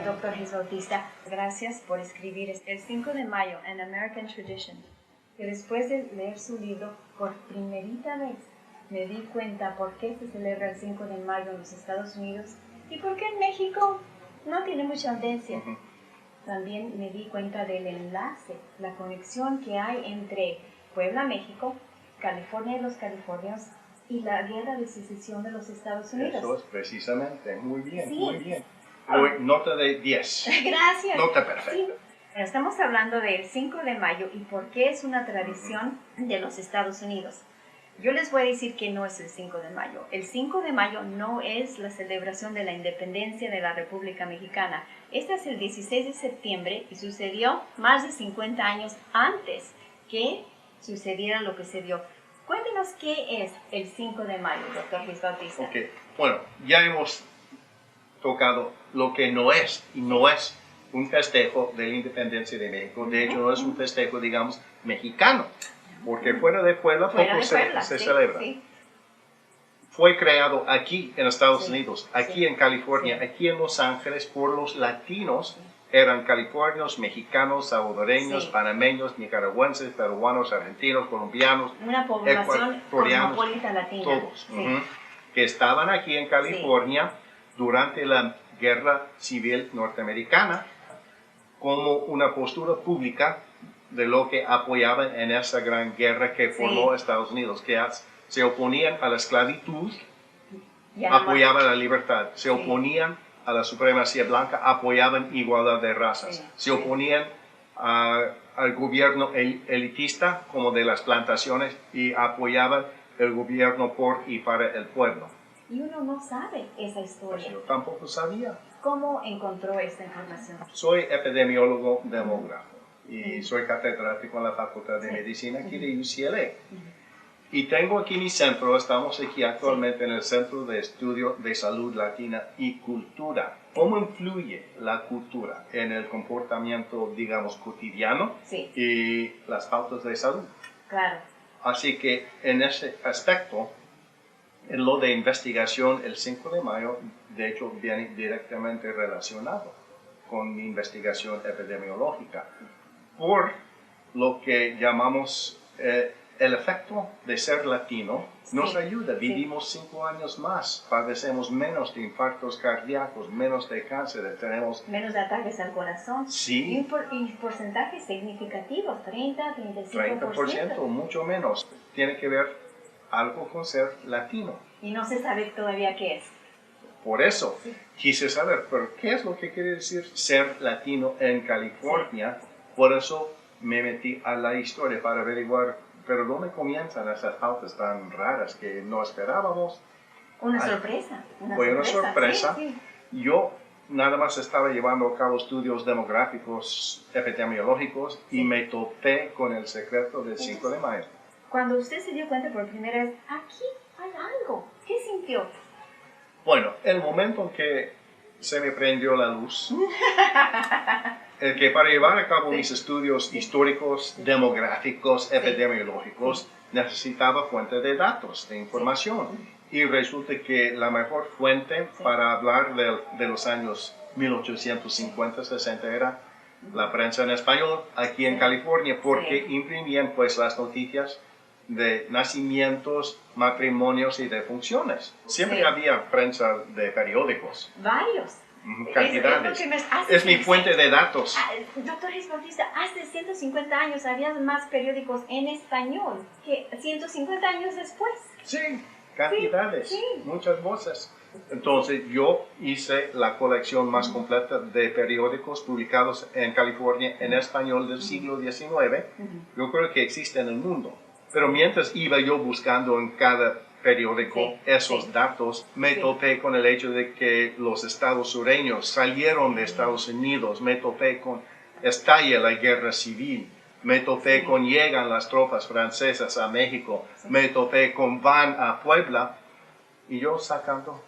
Doctor Jesús Bautista, gracias por escribir el 5 de mayo, An American Tradition, que después de leer su libro, por primerita vez me di cuenta por qué se celebra el 5 de mayo en los Estados Unidos y por qué en México no tiene mucha audiencia. También me di cuenta del enlace, la conexión que hay entre Puebla, México, California y los californios y la guerra de secesión de los Estados Unidos. Eso es precisamente, muy bien, sí. muy bien. Nota de 10. Gracias. Nota perfecta. Sí. Bueno, estamos hablando del 5 de mayo y por qué es una tradición de los Estados Unidos. Yo les voy a decir que no es el 5 de mayo. El 5 de mayo no es la celebración de la independencia de la República Mexicana. Este es el 16 de septiembre y sucedió más de 50 años antes que sucediera lo que se dio. Cuéntenos qué es el 5 de mayo, doctor Jesús Bautista. Ok, bueno, ya hemos tocado lo que no es, y no es un festejo de la independencia de México. De hecho, no es un festejo, digamos, mexicano, porque fuera de Puebla poco se celebra. Sí. Fue creado aquí en Estados Unidos, aquí en California, aquí en Los Ángeles, por los latinos. Eran californios, mexicanos, salvadoreños, panameños, nicaragüenses, peruanos, argentinos, colombianos, una población cosmopolita latina. Todos, que estaban aquí en California durante la Guerra Civil Norteamericana como una postura pública de lo que apoyaban en esa gran guerra que formó Estados Unidos, que se oponían a la esclavitud, apoyaban la libertad, se oponían a la supremacía blanca, apoyaban igualdad de razas, se oponían al gobierno elitista como de las plantaciones y apoyaban el gobierno por y para el pueblo. Y uno no sabe esa historia. Pues yo tampoco sabía. ¿Cómo encontró esta información? Soy epidemiólogo demógrafo y soy catedrático en la Facultad de Medicina aquí de UCLA. Y tengo aquí mi centro, estamos aquí actualmente en el Centro de Estudio de Salud Latina y Cultura. ¿Cómo influye la cultura en el comportamiento, digamos, cotidiano y las pautas de salud? Claro. Así que en ese aspecto, en lo de investigación, el 5 de mayo, de hecho, viene directamente relacionado con mi investigación epidemiológica, por lo que llamamos el efecto de ser latino. Nos ayuda, vivimos 5 años más, padecemos menos de infartos cardíacos, menos de cáncer, tenemos menos de ataques al corazón. Sí. Y porcentajes significativos, 30, 35%. 30%, mucho menos. Tiene que ver algo con ser latino. Y no se sabe todavía qué es. Por eso quise saber, pero ¿qué es lo que quiere decir ser latino en California? Por eso me metí a la historia para averiguar, pero ¿dónde comienzan esas pautas tan raras que no esperábamos? Una sorpresa. Fue una sorpresa. Yo nada más estaba llevando a cabo estudios demográficos, epidemiológicos, y me topé con el secreto del 5 de mayo. Cuando usted se dio cuenta por primera vez, aquí hay algo, ¿qué sintió? Bueno, el momento en que se me prendió la luz, el que para llevar a cabo mis estudios históricos, demográficos, epidemiológicos, necesitaba fuente de datos, de información. Y resulta que la mejor fuente para hablar de los años 1850-60 era la prensa en español aquí en California, porque imprimían pues las noticias de nacimientos, matrimonios y defunciones. Siempre había prensa de periódicos. Varios. Cantidades. Es mi fuente de datos. Doctor Jesús Bautista, hace 150 años había más periódicos en español que 150 años después. Sí, cantidades, muchas voces. Entonces yo hice la colección más completa de periódicos publicados en California en español del siglo XIX. Yo creo que existe en el mundo. Pero mientras iba yo buscando en cada periódico esos datos, me topé con el hecho de que los estados sureños salieron de Estados Unidos, me topé con estalla la guerra civil, me topé Sí. con llegan las tropas francesas a México, Sí. me topé con van a Puebla, y yo sacando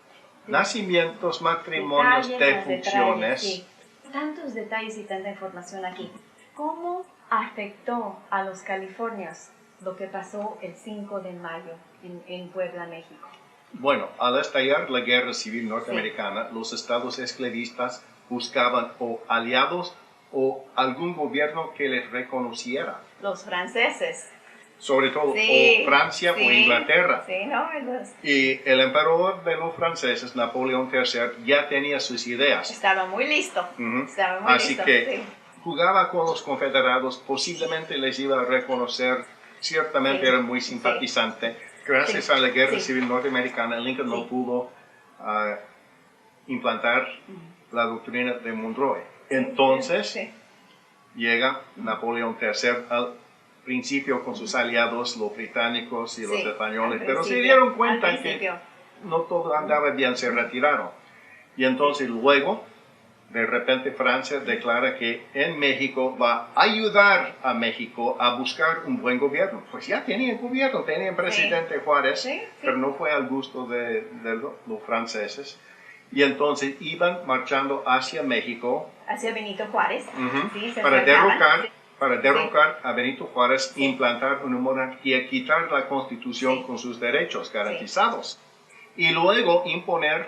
nacimientos, matrimonios, Detalles, defunciones. sí. Tantos detalles y tanta información aquí. ¿Cómo afectó a los californios lo que pasó el 5 de mayo en Puebla, México? Bueno, al estallar la guerra civil norteamericana, los estados esclavistas buscaban o aliados o algún gobierno que les reconociera. Los franceses. Sobre todo Sí, o Francia sí, o Inglaterra. Sí, ¿no? Y el emperador de los franceses, Napoleón III, ya tenía sus ideas. Estaba muy listo. Ujú. Estaba muy Así listo. que Sí. jugaba con los confederados, posiblemente les iba a reconocer, ciertamente Sí, era muy simpatizante. Gracias Sí, a la guerra sí. civil norteamericana, Lincoln no Sí. pudo implantar la doctrina de Monroe. Entonces Sí. llega Napoleón III al principio con sus aliados, los británicos y los Sí, españoles, al pero se principio, dieron al cuenta que principio. no todo andaba bien, se retiraron. Y entonces luego, de repente Francia declara que en México va a ayudar a México a buscar un buen gobierno. Pues ya tenían gobierno, tenían presidente Juárez, Sí, sí. pero no fue al gusto de los franceses. Y entonces iban marchando hacia México Hacia Benito Juárez. Ujú. Sí, se para acercaban. derrocar a Benito Juárez, Sí. implantar una monarquía, quitar la constitución Sí. con sus derechos garantizados y luego imponer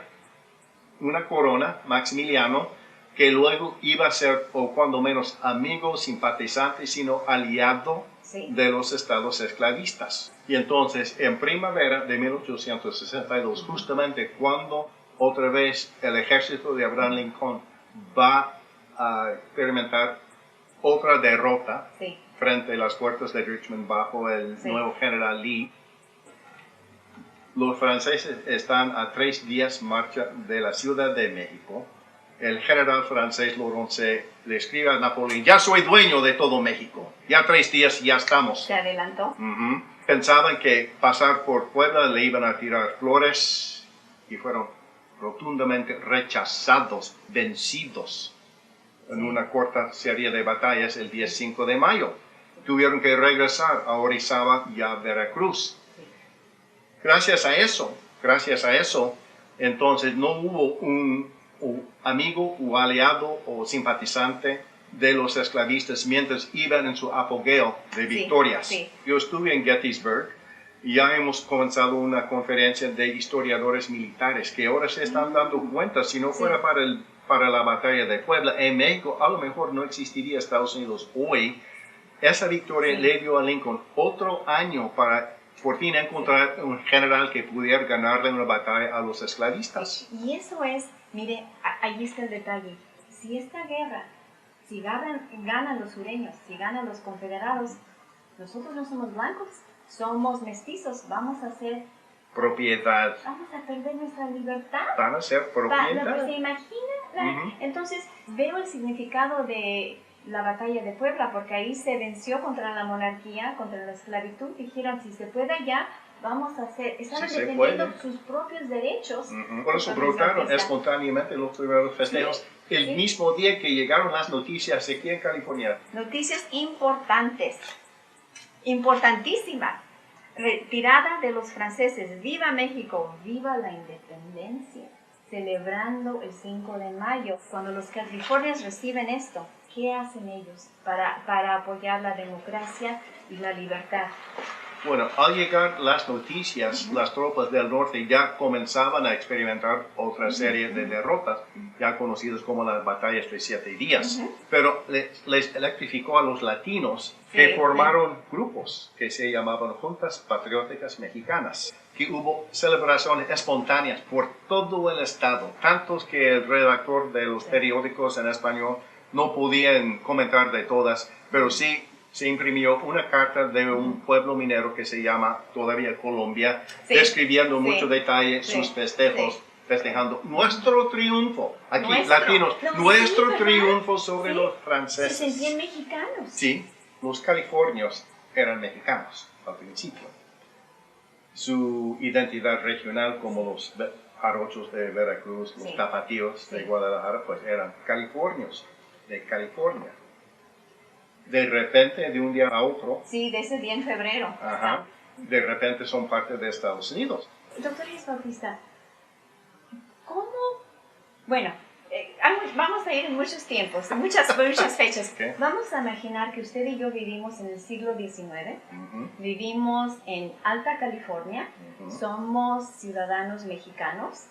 una corona, Maximiliano, que luego iba a ser, o cuando menos amigo, simpatizante, sino aliado Sí. de los estados esclavistas. Y entonces, en primavera de 1862, justamente cuando otra vez el ejército de Abraham Lincoln va a experimentar otra derrota Sí. frente a las puertas de Richmond bajo el Sí. nuevo general Lee, los franceses están a 3 días marcha de la Ciudad de México. El general francés Lorenzé le escribe a Napoleón: ya soy dueño de todo México, ya 3 días y ya estamos. Se adelantó. Ujú. Pensaban que pasar por Puebla le iban a tirar flores y fueron rotundamente rechazados, vencidos en una corta serie de batallas el día 5 de mayo. Tuvieron que regresar a Orizaba y a Veracruz. Gracias a eso, entonces no hubo un amigo o aliado o simpatizante de los esclavistas mientras iban en su apogeo de victorias. Sí. Yo estuve en Gettysburg y ya hemos comenzado una conferencia de historiadores militares que ahora se están dando cuenta, si no fuera para la batalla de Puebla, en México a lo mejor no existiría Estados Unidos hoy. Esa victoria le dio a Lincoln otro año para por fin encontrar un general que pudiera ganarle una batalla a los esclavistas. Y eso es, mire, ahí está el detalle. Si esta guerra, si ganan los sureños, si ganan los confederados, nosotros no somos blancos, somos mestizos, vamos a Propiedad. vamos a perder nuestra libertad. Van a ser propiedad. ¿Se imagina? Ujú. Entonces, veo el significado de la batalla de Puebla, porque ahí se venció contra la monarquía, contra la esclavitud. Dijeron, si se puede ya, vamos a hacer. Estaban Sí se defendiendo puede. sus propios derechos. Ujú. Por eso Contra brotaron esta- espontáneamente los primeros festejos el sí. mismo día que llegaron las noticias aquí en California. Noticias importantes, importantísimas. Retirada de los franceses. ¡Viva México! ¡Viva la independencia! Celebrando el 5 de mayo. Cuando los californianos reciben esto, ¿qué hacen ellos para apoyar la democracia y la libertad? Bueno, al llegar las noticias, las tropas del norte ya comenzaban a experimentar otra serie de derrotas, ya conocidas como las batallas de 7 días. Pero les electrificó a los latinos que formaron grupos que se llamaban Juntas Patrióticas Mexicanas, que hubo celebraciones espontáneas por todo el estado, tantos que el redactor de los periódicos en español no podían comentar de todas, pero sí se imprimió una carta de un pueblo minero que se llama todavía Colombia, describiendo mucho detalle sus festejos, festejando nuestro triunfo, aquí latinos, nuestro triunfo sobre los franceses. Se sentían mexicanos. Sí, los californios eran mexicanos al principio. Su identidad regional, como los jarochos de Veracruz, los tapatíos de Guadalajara, pues eran californios, de California. de repente, de un día a otro, Sí, de ese día en febrero. ajá, de repente son parte de Estados Unidos. Doctor Jesús Bautista, ¿cómo? Bueno, vamos a ir en muchos tiempos, en muchas fechas. Okay. Vamos a imaginar que usted y yo vivimos en el siglo XIX, vivimos en Alta California, somos ciudadanos mexicanos,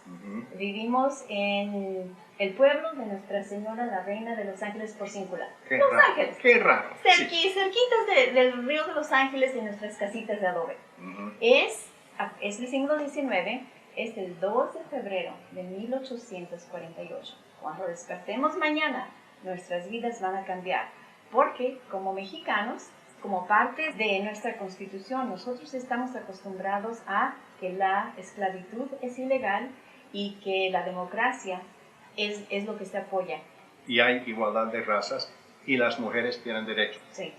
vivimos en el pueblo de Nuestra Señora, la Reina de Los Ángeles Porciúncula. Los Ángeles. Qué raro. Cerquitas del río de Los Ángeles, de nuestras casitas de adobe. Es el siglo XIX. Es el 2 de febrero de 1848. Cuando despertemos mañana, nuestras vidas van a cambiar. Porque como mexicanos, como parte de nuestra Constitución, nosotros estamos acostumbrados a que la esclavitud es ilegal y que la democracia es lo que se apoya. Y hay igualdad de razas y las mujeres tienen derecho. Sí.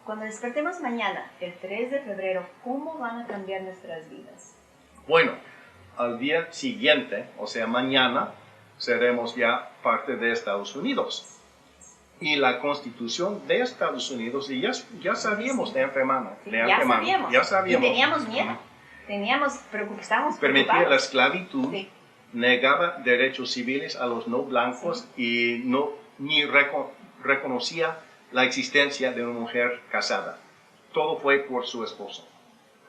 Cuando despertemos mañana, el 3 de febrero, ¿cómo van a cambiar nuestras vidas? Bueno, al día siguiente, o sea, mañana, seremos ya parte de Estados Unidos. Y la Constitución de Estados Unidos, y ya sabíamos de antemano. Sí, ya sabíamos. Y teníamos miedo. Estábamos permitía la esclavitud, sí. Negaba derechos civiles a los no blancos y ni reconocía la existencia de una mujer casada. Todo fue por su esposo.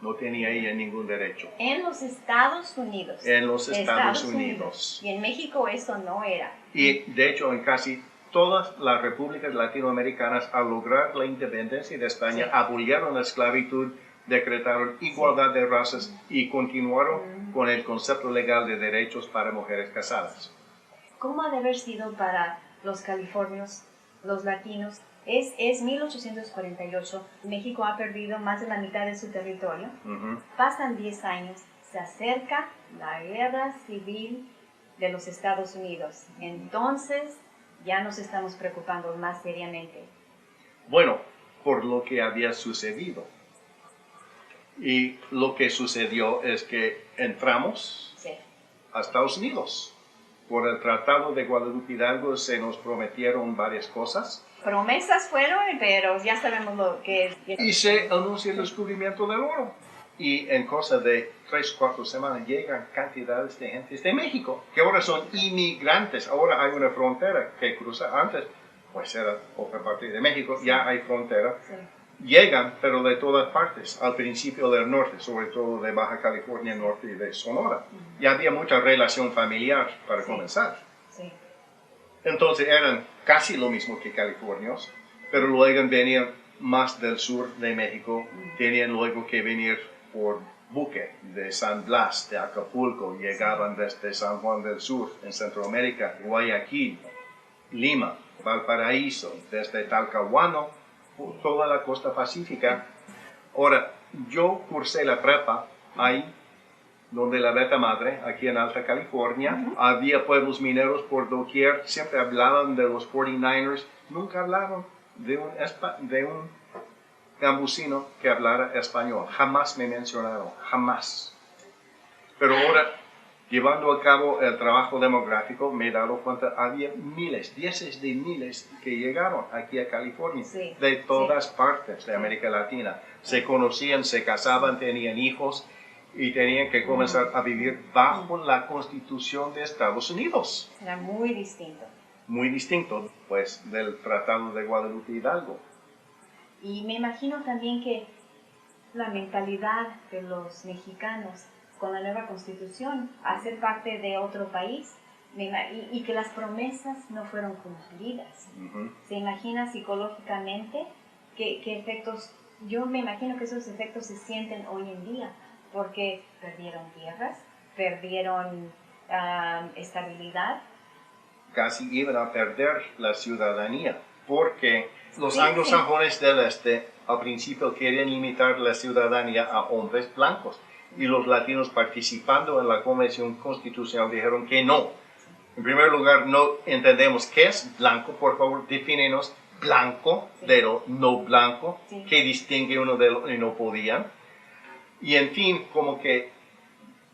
No tenía ella ningún derecho. En los Estados Unidos. En los Estados Unidos. Y en México eso no era. Y de hecho en casi todas las repúblicas latinoamericanas, al lograr la independencia de España, abolieron la esclavitud, decretaron igualdad de razas y continuaron con el concepto legal de derechos para mujeres casadas. ¿Cómo ha de haber sido para los californios, los latinos? Es 1848, México ha perdido más de la mitad de su territorio, pasan 10 años, se acerca la guerra civil de los Estados Unidos, entonces ya nos estamos preocupando más seriamente. Bueno, por lo que había sucedido. Y lo que sucedió es que entramos a Estados Unidos. Por el Tratado de Guadalupe Hidalgo se nos prometieron varias cosas. Promesas fueron, pero ya sabemos lo que es. Y se anuncia el descubrimiento del oro. Y en cosa de 3 o 4 semanas llegan cantidades de gentes de México, que ahora son inmigrantes. Ahora hay una frontera que cruza. Antes, pues era otra parte de México, ya hay frontera. Llegan, pero de todas partes, al principio del norte, sobre todo de Baja California Norte y de Sonora. Y había mucha relación familiar para comenzar. Entonces eran casi lo mismo que californios, pero luego venían más del sur de México, tenían luego que venir por buque de San Blas, de Acapulco, llegaban desde San Juan del Sur, en Centroamérica, Guayaquil, Lima, Valparaíso, desde Talcahuano, toda la costa pacífica. Ahora, yo cursé la prepa ahí, donde la Beta Madre, aquí en Alta California, había pueblos mineros por doquier, siempre hablaban de los 49ers, nunca hablaron de un gambusino que hablara español, jamás me mencionaron, jamás. Pero ahora, llevando a cabo el trabajo demográfico, me he dado cuenta, había miles, dieces de miles que llegaron aquí a California, de todas partes de América Latina. Se conocían, se casaban, tenían hijos y tenían que comenzar a vivir bajo la Constitución de Estados Unidos. Era muy distinto. Muy distinto, pues, del Tratado de Guadalupe Hidalgo. Y me imagino también que la mentalidad de los mexicanos con la nueva Constitución, a ser parte de otro país, y que las promesas no fueron cumplidas. ¿Se imagina psicológicamente qué efectos? Yo me imagino que esos efectos se sienten hoy en día, porque perdieron tierras, perdieron estabilidad. Casi iban a perder la ciudadanía, porque los anglosajones del este al principio querían limitar la ciudadanía a hombres blancos, y los latinos participando en la Convención Constitucional dijeron que no. En primer lugar, no entendemos qué es blanco, por favor, defínenos blanco de lo no blanco, que distingue uno de lo y no podían. Y en fin, como que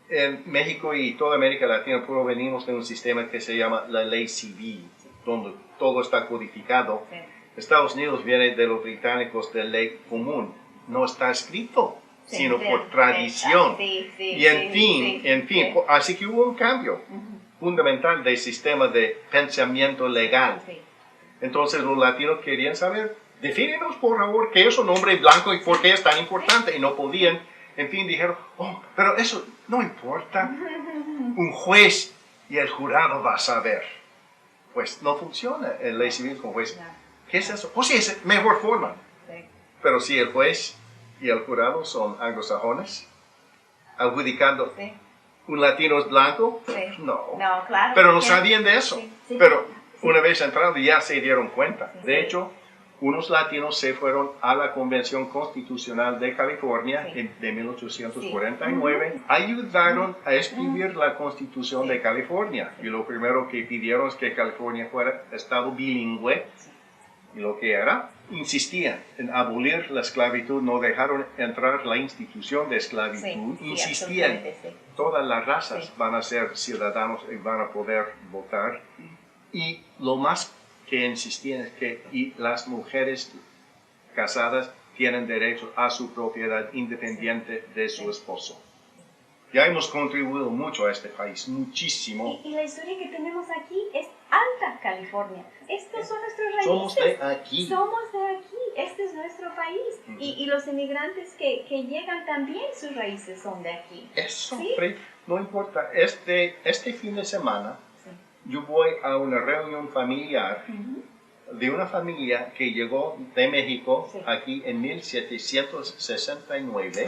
en México y toda América Latina provenimos de un sistema que se llama la ley civil, donde todo está codificado. Estados Unidos viene de los británicos de ley común. No está escrito, Sí, sino sí, por tradición. sí, sí, Y en sí, fin, sí. así que hubo un cambio fundamental del sistema de pensamiento legal. Sí. Entonces los latinos querían saber, defínenos por favor qué es un hombre blanco y por qué es tan importante. Y no podían, en fin, dijeron, oh, pero eso no importa. Un juez y el jurado va a saber. Pues no funciona en ley civil con juez. ¿Qué es eso? Pues sí, es mejor forma. Sí. Pero si el juez y el jurado son anglosajones, adjudicando Sí. un latino es blanco, Sí. no. No, claro. Pero no Sí. sabían de eso. Sí, sí. Pero una vez entrando ya se dieron cuenta. Sí. De hecho, unos latinos se fueron a la Convención Constitucional de California Sí. de 1849, ayudaron a escribir la Constitución de California. Y lo primero que pidieron es que California fuera estado bilingüe. Y lo que era, insistían en abolir la esclavitud, no dejaron entrar la institución de esclavitud, Sí, insistían, absolutamente, sí. todas las razas Sí. van a ser ciudadanos y van a poder votar. Y lo más que insistían es que y las mujeres casadas tienen derecho a su propiedad independiente de su esposo. Ya hemos contribuido mucho a este país, muchísimo. Y la historia que tenemos aquí es Alta California. Estos son nuestros raíces. Somos de aquí. Somos de aquí. Este es nuestro país. Y los inmigrantes que llegan también, sus raíces son de aquí. Eso, ¿Sí? no importa. Este fin de semana Sí. yo voy a una reunión familiar de una familia que llegó de México Sí. aquí en 1769,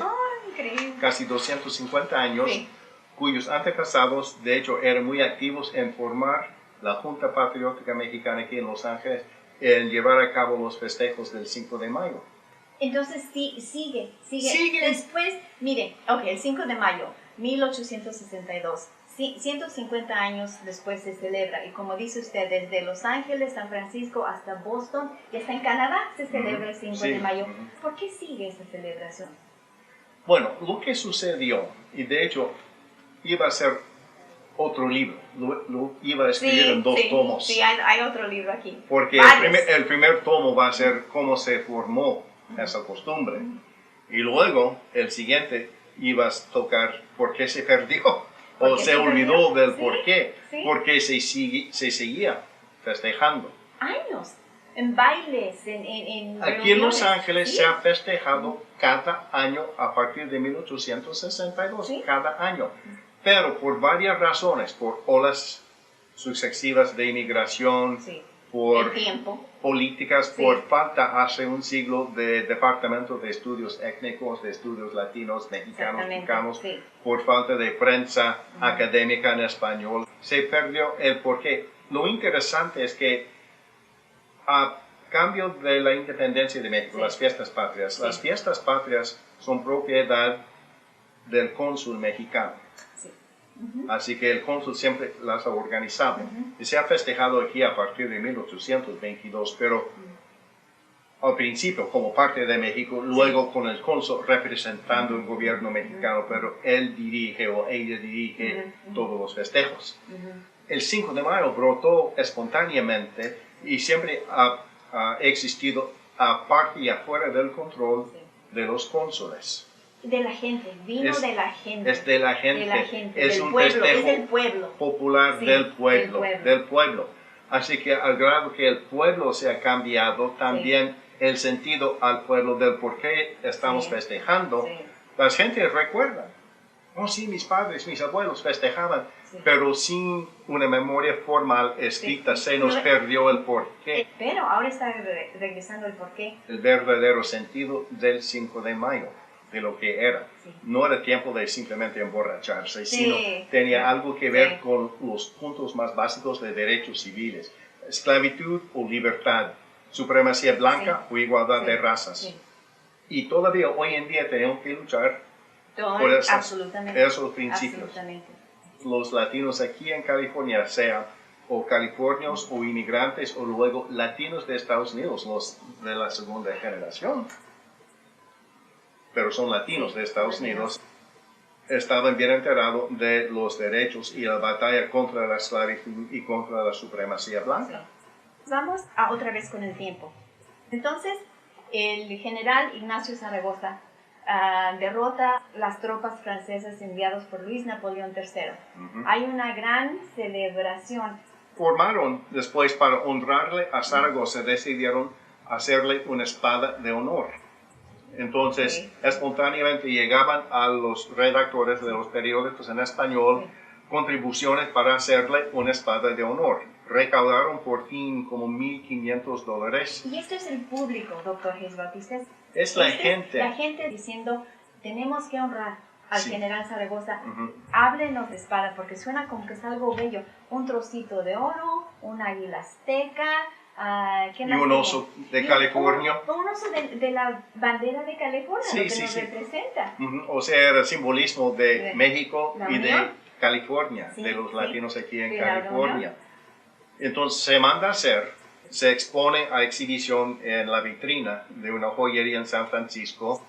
Increíble. casi 250 años, Sí. cuyos antepasados, de hecho, eran muy activos en formar la Junta Patriótica Mexicana aquí en Los Ángeles, en llevar a cabo los festejos del 5 de mayo. Entonces sí, sigue. Sigue. Después, mire, el 5 de mayo, 1862, 150 años después se celebra. Y como dice usted, desde Los Ángeles, San Francisco hasta Boston, y hasta en Canadá se celebra el 5 Sí. de mayo. ¿Por qué sigue esa celebración? Bueno, lo que sucedió, y de hecho iba a ser otro libro, lo iba a escribir en dos tomos. Sí, hay otro libro aquí. Porque el primer tomo va a ser cómo se formó esa costumbre. Y luego el siguiente iba a tocar por qué se perdió o se olvidó del por qué. Sí. Porque se seguía festejando. Años, en bailes, en Aquí en Los reuniones. Ángeles Sí. se ha festejado cada año a partir de 1862, Sí. cada año. Pero por varias razones, por olas sucesivas de inmigración, Sí. por El tiempo. políticas, Sí. por falta hace un siglo de departamento de estudios étnicos, de estudios latinos, mexicanos, Exactamente, mexicanos, sí. por falta de prensa académica en español, se perdió el porqué. Lo interesante es que a cambio de la independencia de México, Sí. las fiestas patrias, Sí. las fiestas patrias son propiedad del cónsul mexicano. Sí. Así que el cónsul siempre las ha organizado. Y se ha festejado aquí a partir de 1822, pero al principio como parte de México, luego con el cónsul representando el gobierno mexicano, pero él dirige o ella dirige todos los festejos. El 5 de mayo brotó espontáneamente y siempre ha existido aparte y afuera del control de los cónsules. De la gente, vino de la gente. Es de la gente. De la gente, Es del un pueblo, festejo es del pueblo. popular Sí, del pueblo, del pueblo. Así que al grado que el pueblo se ha cambiado, también el sentido al pueblo del por qué estamos Sí. festejando, Sí. las gentes recuerdan. Oh, sí, mis padres, mis abuelos festejaban, Sí. pero sin una memoria formal escrita Sí. se nos perdió el porqué, Pero ahora está regresando el porqué. el verdadero sentido del 5 de mayo, de lo que era. Sí. No era tiempo de simplemente emborracharse, Sí. sino tenía algo que ver Sí. con los puntos más básicos de derechos civiles. Esclavitud o libertad, supremacía blanca o igualdad de razas. Sí. Y todavía hoy en día tenemos que luchar Todo, por absolutamente. esos principios. Absolutamente. Los latinos aquí en California, sean o californios o inmigrantes o luego latinos de Estados Unidos, los de la segunda generación, pero son latinos de Estados Unidos, estaban bien enterados de los derechos y la batalla contra la esclavitud y contra la supremacía blanca. Sí. Vamos a otra vez con el tiempo. Entonces, el general Ignacio Zaragoza derrota las tropas francesas enviadas por Luis Napoleón III. Hay una gran celebración. Formaron después, para honrarle a Zaragoza, decidieron hacerle una espada de honor. Entonces, espontáneamente llegaban a los redactores de los periódicos en español contribuciones para hacerle una espada de honor. Recaudaron por fin como $1,500. Y esto es el público, doctor Jesús Bautista. Es la gente. La gente diciendo, tenemos que honrar al general Zaragoza. Háblenos de espada, porque suena como que es algo bello. Un trocito de oro, un águila azteca. ¿Qué más y un oso de California. Un oso de la bandera de California, lo que nos representa. O sea, era simbolismo de México y de California, Sí, de los latinos aquí en de California. Entonces se manda a hacer, se expone a exhibición en la vitrina de una joyería en San Francisco.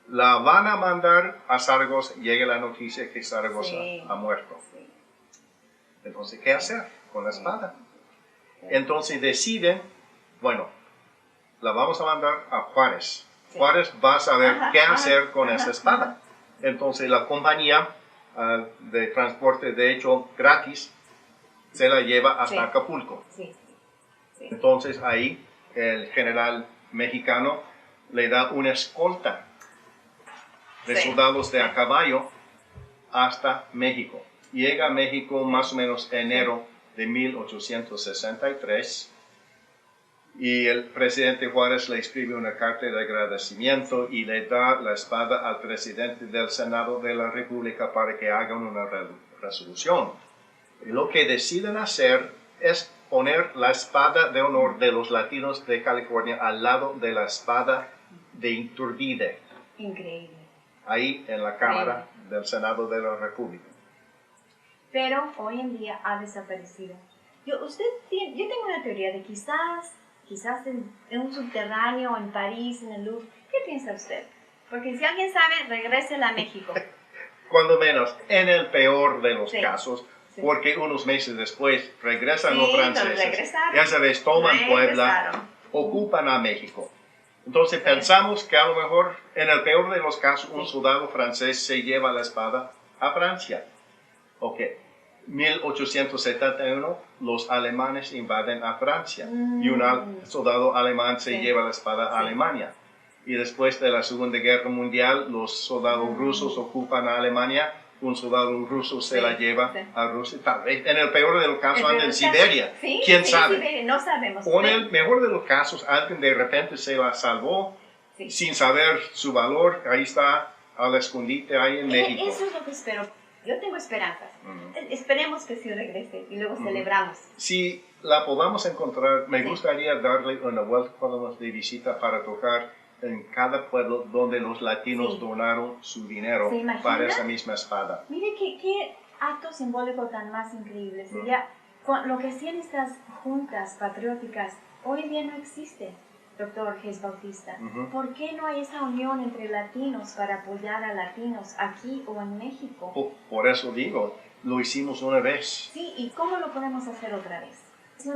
La van a mandar a Zaragoza, llega la noticia que Zaragoza ha muerto. Entonces, ¿qué hacer con la espada? Entonces deciden, bueno, la vamos a mandar a Juárez. Juárez va a saber qué hacer con esa espada. Entonces la compañía de transporte, de hecho gratis, se la lleva hasta Acapulco. Entonces ahí el general mexicano le da una escolta de soldados de a caballo hasta México. Llega a México más o menos enero de 1863 y el presidente Juárez le escribe una carta de agradecimiento y le da la espada al presidente del Senado de la República para que hagan una resolución. Y lo que deciden hacer es poner la espada de honor de los latinos de California al lado de la espada de Iturbide. Increíble. Ahí en la Cámara del Senado de la República. Pero hoy en día ha desaparecido. Yo tengo una teoría de quizás en un subterráneo, en París, en el Louvre. ¿Qué piensa usted? Porque si alguien sabe, regrésela a México. Cuando menos, en el peor de los casos, porque unos meses después regresan los franceses. Ya sabes, toman Puebla, ocupan a México. Entonces pensamos que a lo mejor, en el peor de los casos, un soldado francés se lleva la espada a Francia. Ok, 1871 los alemanes invaden a Francia y un soldado alemán se lleva la espada a Alemania. Y después de la Segunda Guerra Mundial, los soldados rusos ocupan a Alemania, un soldado ruso se la lleva a Rusia, tal vez en el peor de los casos anda en Siberia, quién sabe. Siberia, no sabemos. O en el mejor de los casos, alguien de repente se la salvó sin saber su valor, ahí está al escondite ahí en México. Eso es lo que espero. Yo tengo esperanzas. Esperemos que sí regrese y luego celebramos. Si la podamos encontrar, me gustaría darle una vuelta de visita para tocar en cada pueblo donde los latinos donaron su dinero para esa misma espada. Mire qué acto simbólico tan más increíble. Sería lo que hacían estas juntas patrióticas, hoy en día no existe. Doctor Jesús Bautista, ¿por qué no hay esa unión entre latinos para apoyar a latinos aquí o en México? Por eso digo, lo hicimos una vez. Sí, ¿y cómo lo podemos hacer otra vez?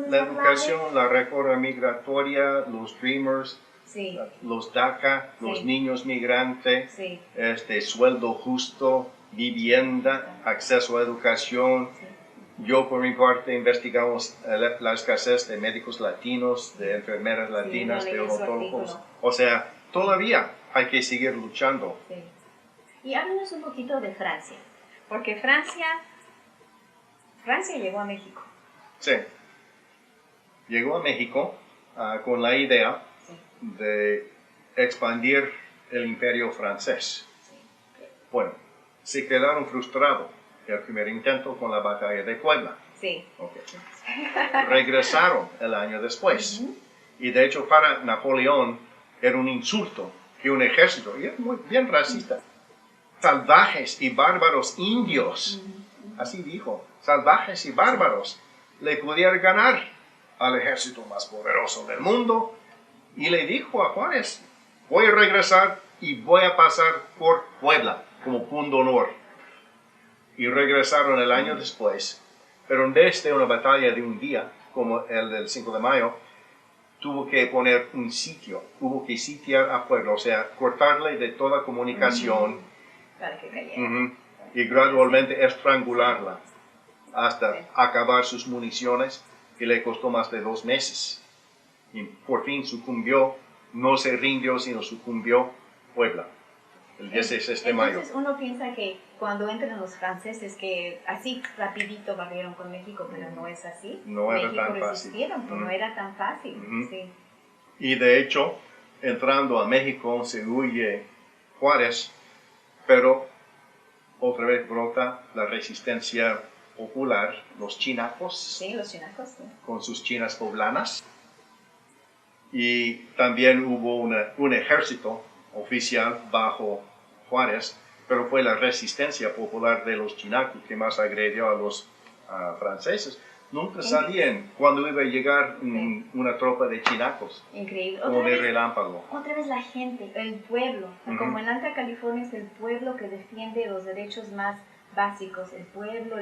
La educación, la reforma migratoria, los Dreamers, los DACA, los niños migrantes, sueldo justo, vivienda, acceso a educación. Yo, por mi parte, investigamos la escasez de médicos latinos, de enfermeras latinas, de odontólogos. O sea, todavía hay que seguir luchando. Y háblanos un poquito de Francia, porque Francia llegó a México. Sí, llegó a México con la idea de expandir el imperio francés. Bueno, se quedaron frustrados el primer intento con la batalla de Puebla. Regresaron el año después. Y de hecho para Napoleón era un insulto que un ejército, y es muy bien racista, salvajes y bárbaros indios, así dijo, salvajes y bárbaros, le pudiera ganar al ejército más poderoso del mundo. Y le dijo a Juárez, voy a regresar y voy a pasar por Puebla como punto honor. Y regresaron el año después, pero en vez de una batalla de un día, como el del 5 de mayo, tuvo que poner un sitio, hubo que sitiar a Puebla, o sea, cortarle de toda comunicación Para que cayera. y gradualmente estrangularla hasta acabar sus municiones, que le costó más de 2 meses. Y por fin sucumbió, no se rindió, sino sucumbió Puebla, el 16 de mayo. Entonces uno piensa que cuando entran los franceses, que así rapidito barrieron con México, pero no es así. No era México tan resistieron, fácil. pero no era tan fácil. Sí. Y de hecho, entrando a México se huye Juárez, pero otra vez brota la resistencia popular, los chinacos, Sí, los chinacos, sí. con sus chinas poblanas. Y también hubo un ejército oficial bajo Juárez, pero fue la resistencia popular de los chinacos que más agredió a los franceses. Nunca sabían cuándo iba a llegar una tropa de chinacos. Increíble. Como de relámpago. Otra vez la gente, el pueblo. Como en Alta California es el pueblo que defiende los derechos más básicos. El pueblo.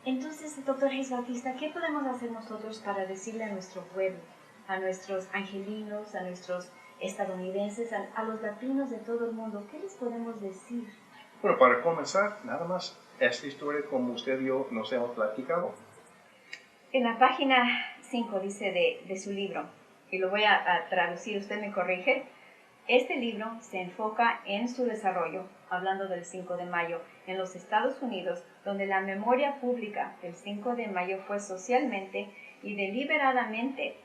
Entonces, doctor Hayes Bautista, ¿qué podemos hacer nosotros para decirle a nuestro pueblo, a nuestros angelinos, a nuestros estadounidenses, a los latinos de todo el mundo? ¿Qué les podemos decir? Bueno, para comenzar, nada más, esta historia como usted y yo nos hemos platicado. En la página 5 dice de su libro, y lo voy a traducir, usted me corrige. Este libro se enfoca en su desarrollo, hablando del 5 de mayo, en los Estados Unidos, donde la memoria pública del 5 de mayo fue socialmente y deliberadamente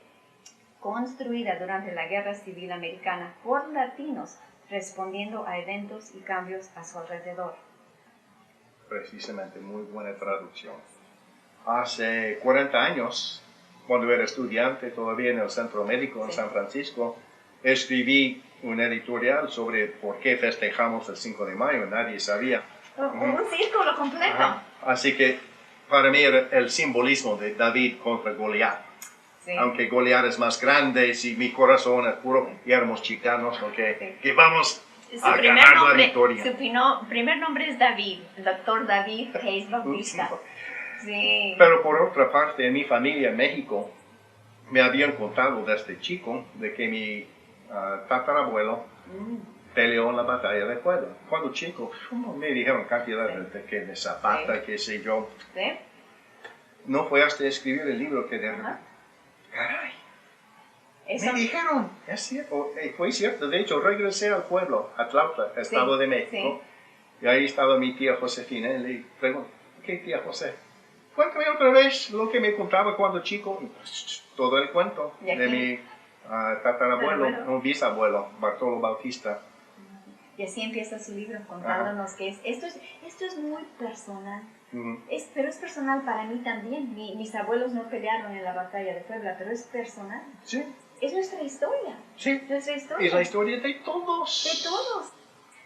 construida durante la Guerra Civil Americana por latinos, respondiendo a eventos y cambios a su alrededor. Precisamente, muy buena traducción. Hace 40 años, cuando era estudiante todavía en el Centro Médico en San Francisco, escribí un editorial sobre por qué festejamos el 5 de mayo, nadie sabía. Un círculo completo. Así que para mí era el simbolismo de David contra Goliat. Sí. Aunque Goliat es más grande, y mi corazón es puro, y éramos chicanos, que vamos a ganar la victoria. Su primer nombre es David, el doctor David Hayes Bautista. Sí. Pero por otra parte, en mi familia en México, me habían contado desde chico de que mi tatarabuelo peleó en la batalla de Puebla. Cuando chico, me dijeron cantidad de Zapata, qué sé yo. ¿Sí? No fue hasta escribir el libro que de caray, me dijeron, es cierto, fue cierto. De hecho, regresé al pueblo, a Tlautla, Estado de México, y ahí estaba mi tía Josefina, y le pregunté, ¿qué tía José? Cuéntame otra vez lo que me contaba cuando chico, todo el cuento de mi tatarabuelo, un bisabuelo, Bartolo Bautista. Y así empieza su libro contándonos que esto es muy personal. Pero es personal para mí también. Mis abuelos no pelearon en la batalla de Puebla, pero es personal. Sí. Es nuestra historia. Sí. Nuestra historia. Es la historia de todos. De todos.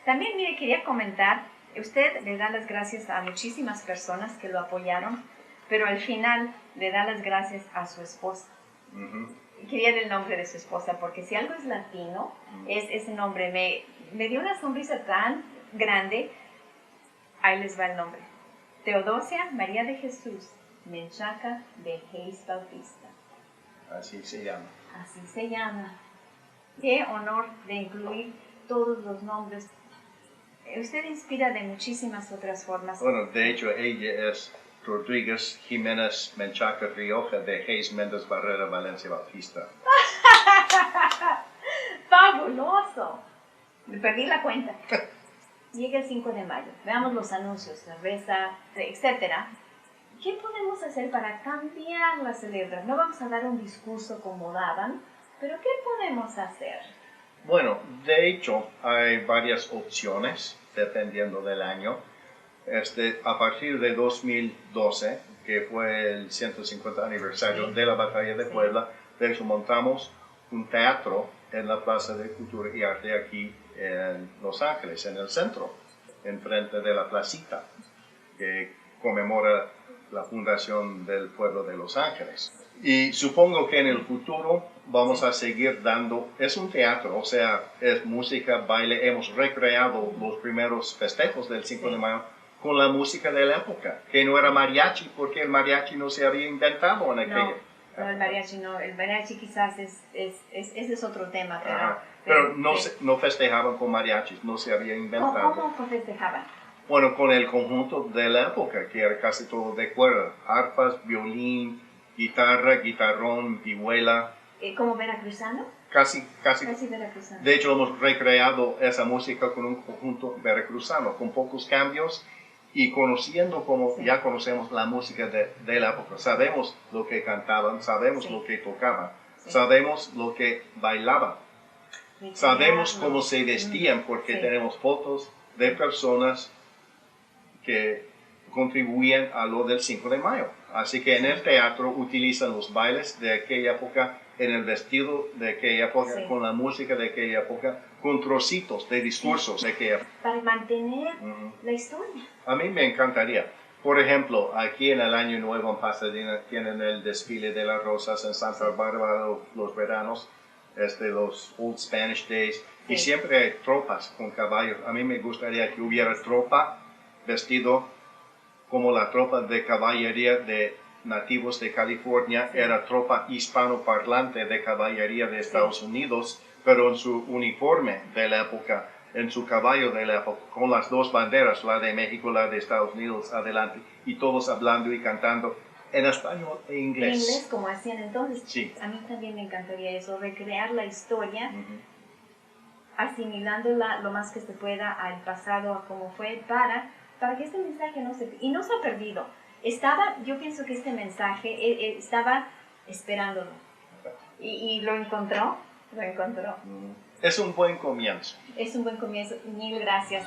También, mire, quería comentar, usted le da las gracias a muchísimas personas que lo apoyaron, pero al final le da las gracias a su esposa. Quería el nombre de su esposa, porque si algo es latino, es ese nombre. Me dio una sonrisa tan grande. Ahí les va el nombre. Teodosia María de Jesús Menchaca de Hayes Bautista. Así se llama. Así se llama. Qué honor de incluir todos los nombres. Usted inspira de muchísimas otras formas. Bueno, de hecho, ella es Rodríguez Jiménez Menchaca Rioja de Hayes Méndez Barrera Valencia Bautista. ¡Fabuloso! Me perdí la cuenta. Llega el 5 de mayo. Veamos los anuncios, la reza, etc. ¿Qué podemos hacer para cambiar la celebración? No vamos a dar un discurso como daban, pero ¿qué podemos hacer? Bueno, de hecho, hay varias opciones dependiendo del año. A partir de 2012, que fue el 150 aniversario de la Batalla de Puebla, de hecho montamos un teatro en la Plaza de Cultura y Arte aquí en Los Ángeles, en el centro, enfrente de la placita, que conmemora la fundación del pueblo de Los Ángeles. Y supongo que en el futuro vamos a seguir dando, es un teatro, o sea, es música, baile, hemos recreado los primeros festejos del 5 de mayo con la música de la época, que no era mariachi, porque el mariachi no se había inventado en No, el mariachi no. El mariachi quizás ese es otro tema, pero... Ajá. Pero no, sí. no festejaban con mariachis, no se había inventado. ¿Cómo festejaban? Bueno, con el conjunto de la época, que era casi todo de cuerda. Arpas, violín, guitarra, guitarrón, vihuela. ¿Como veracruzano? Casi. Casi veracruzano. De hecho, hemos recreado esa música con un conjunto veracruzano, con pocos cambios y conociendo como Sí. ya conocemos la música de la época. Sabemos lo que cantaban, sabemos Sí. lo que tocaban, Sí. sabemos lo que bailaban, sabemos Recrearlo. cómo se vestían porque Sí. tenemos fotos de personas que contribuyen a lo del 5 de mayo. Así que en el teatro utilizan los bailes de aquella época, en el vestido de aquella época, Sí. con la música de aquella época, con trocitos de discursos de aquella época. Para mantener Ujú. la historia. A mí me encantaría. Por ejemplo, aquí en el Año Nuevo en Pasadena tienen el desfile de las rosas, en Santa Bárbara los veranos, los Old Spanish Days, y Sí. siempre hay tropas con caballos. A mí me gustaría que hubiera tropa vestido como la tropa de caballería de nativos de California, Sí. era tropa hispanoparlante de caballería de Estados Unidos, pero en su uniforme de la época, en su caballo de la época, con las dos banderas, la de México, la de Estados Unidos, adelante, y todos hablando y cantando en español e En inglés. inglés, como hacían entonces. Sí. A mí también me encantaría eso, recrear la historia, Ujú. asimilándola lo más que se pueda al pasado, a cómo fue, para que este mensaje no se... Y no se ha perdido. Yo pienso que este mensaje estaba esperándolo. Y lo encontró. Es un buen comienzo. Es un buen comienzo. Mil gracias.